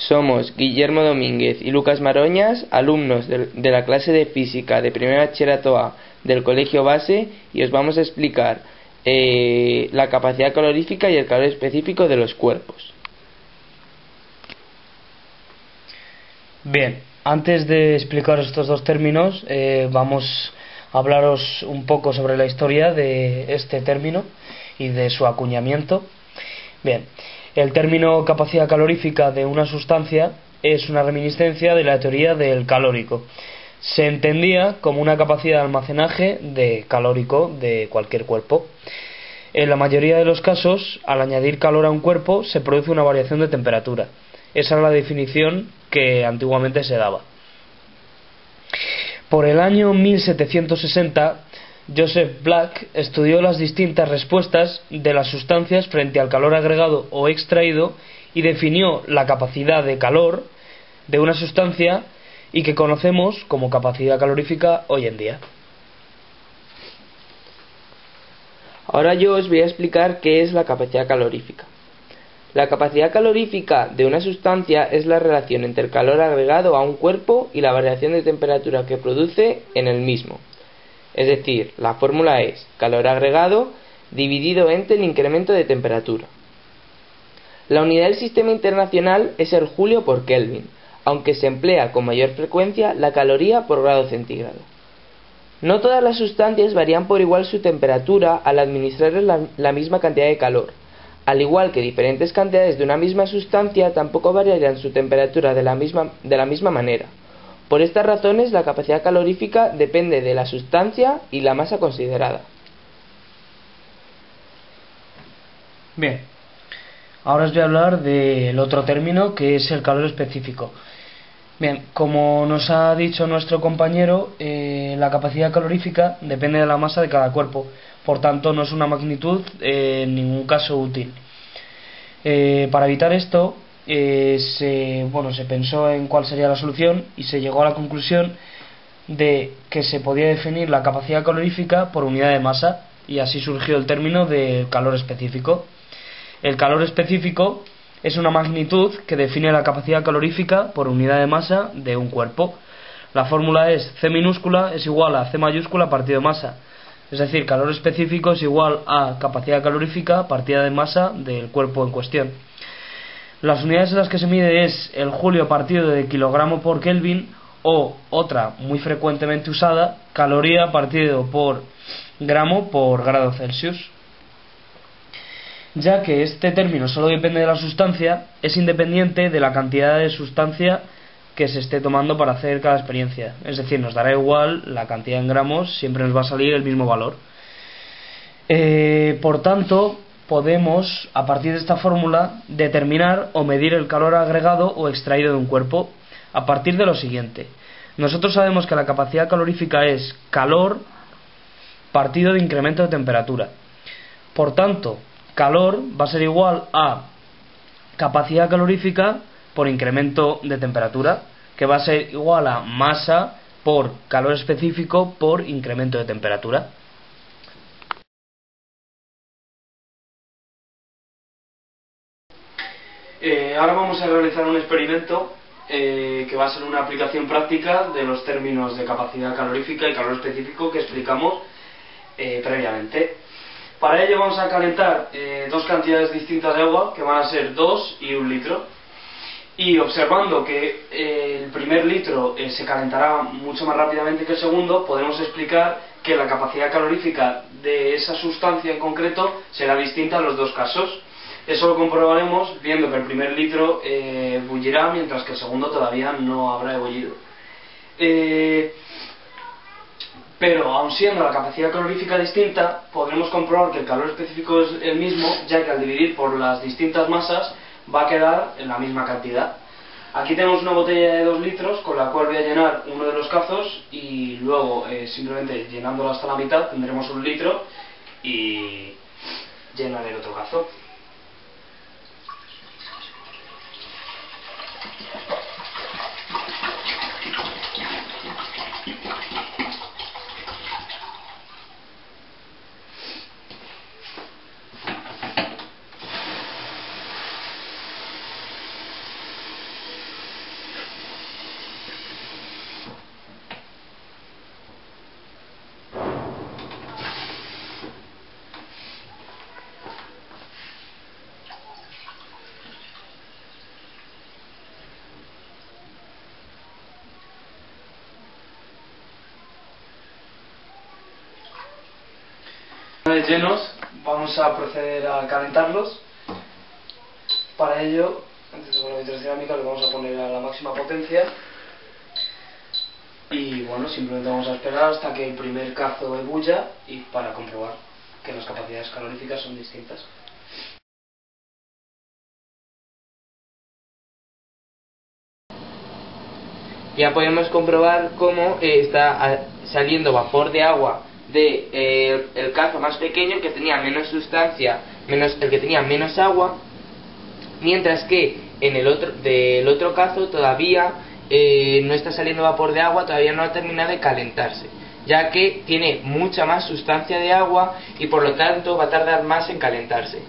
Somos Guillermo Domínguez y Lucas Maroñas, alumnos de la clase de Física de primer bachillerato A del Colegio Base, y os vamos a explicar la capacidad calorífica y el calor específico de los cuerpos. Bien, antes de explicaros estos dos términos, vamos a hablaros un poco sobre la historia de este término y de su acuñamiento. Bien, el término capacidad calorífica de una sustancia es una reminiscencia de la teoría del calórico. Se entendía como una capacidad de almacenaje de calórico de cualquier cuerpo. En la mayoría de los casos, al añadir calor a un cuerpo, se produce una variación de temperatura. Esa es la definición que antiguamente se daba. Por el año 1760, Joseph Black estudió las distintas respuestas de las sustancias frente al calor agregado o extraído y definió la capacidad de calor de una sustancia y que conocemos como capacidad calorífica hoy en día. Ahora yo os voy a explicar qué es la capacidad calorífica. La capacidad calorífica de una sustancia es la relación entre el calor agregado a un cuerpo y la variación de temperatura que produce en el mismo. Es decir, la fórmula es calor agregado dividido entre el incremento de temperatura. La unidad del sistema internacional es el joule por Kelvin, aunque se emplea con mayor frecuencia la caloría por grado centígrado. No todas las sustancias varían por igual su temperatura al administrarles la misma cantidad de calor. Al igual que diferentes cantidades de una misma sustancia tampoco variarán su temperatura de la misma manera. Por estas razones, la capacidad calorífica depende de la sustancia y la masa considerada. Bien, ahora os voy a hablar del otro término, que es el calor específico. Bien, como nos ha dicho nuestro compañero, la capacidad calorífica depende de la masa de cada cuerpo. Por tanto, no es una magnitud en ningún caso útil. Para evitar esto, se pensó en cuál sería la solución y se llegó a la conclusión de que se podía definir la capacidad calorífica por unidad de masa, y así surgió el término de calor específico. El calor específico es una magnitud que define la capacidad calorífica por unidad de masa de un cuerpo. La fórmula es C minúscula es igual a C mayúscula partido de masa. Es decir, calor específico es igual a capacidad calorífica partida de masa del cuerpo en cuestión. Las unidades en las que se mide es el joule partido de kilogramo por Kelvin, o otra muy frecuentemente usada, caloría partido por gramo por grado Celsius. Ya que este término solo depende de la sustancia, es independiente de la cantidad de sustancia que se esté tomando para hacer cada experiencia. Es decir, nos dará igual la cantidad en gramos, siempre nos va a salir el mismo valor. Por tanto, podemos, a partir de esta fórmula, determinar o medir el calor agregado o extraído de un cuerpo a partir de lo siguiente. Nosotros sabemos que la capacidad calorífica es calor partido de incremento de temperatura. Por tanto, calor va a ser igual a capacidad calorífica por incremento de temperatura, que va a ser igual a masa por calor específico por incremento de temperatura. Ahora vamos a realizar un experimento que va a ser una aplicación práctica de los términos de capacidad calorífica y calor específico que explicamos previamente. Para ello vamos a calentar dos cantidades distintas de agua, que van a ser 2 y 1 litro. Y observando que el primer litro se calentará mucho más rápidamente que el segundo, podemos explicar que la capacidad calorífica de esa sustancia en concreto será distinta en los dos casos. Eso lo comprobaremos viendo que el primer litro bullirá, mientras que el segundo todavía no habrá ebullido. Pero, aun siendo la capacidad calorífica distinta, podremos comprobar que el calor específico es el mismo, ya que al dividir por las distintas masas va a quedar en la misma cantidad. Aquí tenemos una botella de 2 litros con la cual voy a llenar uno de los cazos, y luego simplemente llenándola hasta la mitad tendremos 1 litro y llenaré el otro cazo. vez llenos, vamos a proceder a calentarlos. Para ello, antes con la vitrocerámica lo vamos a poner a la máxima potencia. Y bueno, simplemente vamos a esperar hasta que el primer cazo ebulla y para comprobar que las capacidades caloríficas son distintas. Ya podemos comprobar cómo está saliendo vapor de agua de el cazo más pequeño, que tenía menos sustancia, el que tenía menos agua, mientras que en del otro cazo todavía no está saliendo vapor de agua, todavía no ha terminado de calentarse, ya que tiene mucha más sustancia de agua y por lo tanto va a tardar más en calentarse.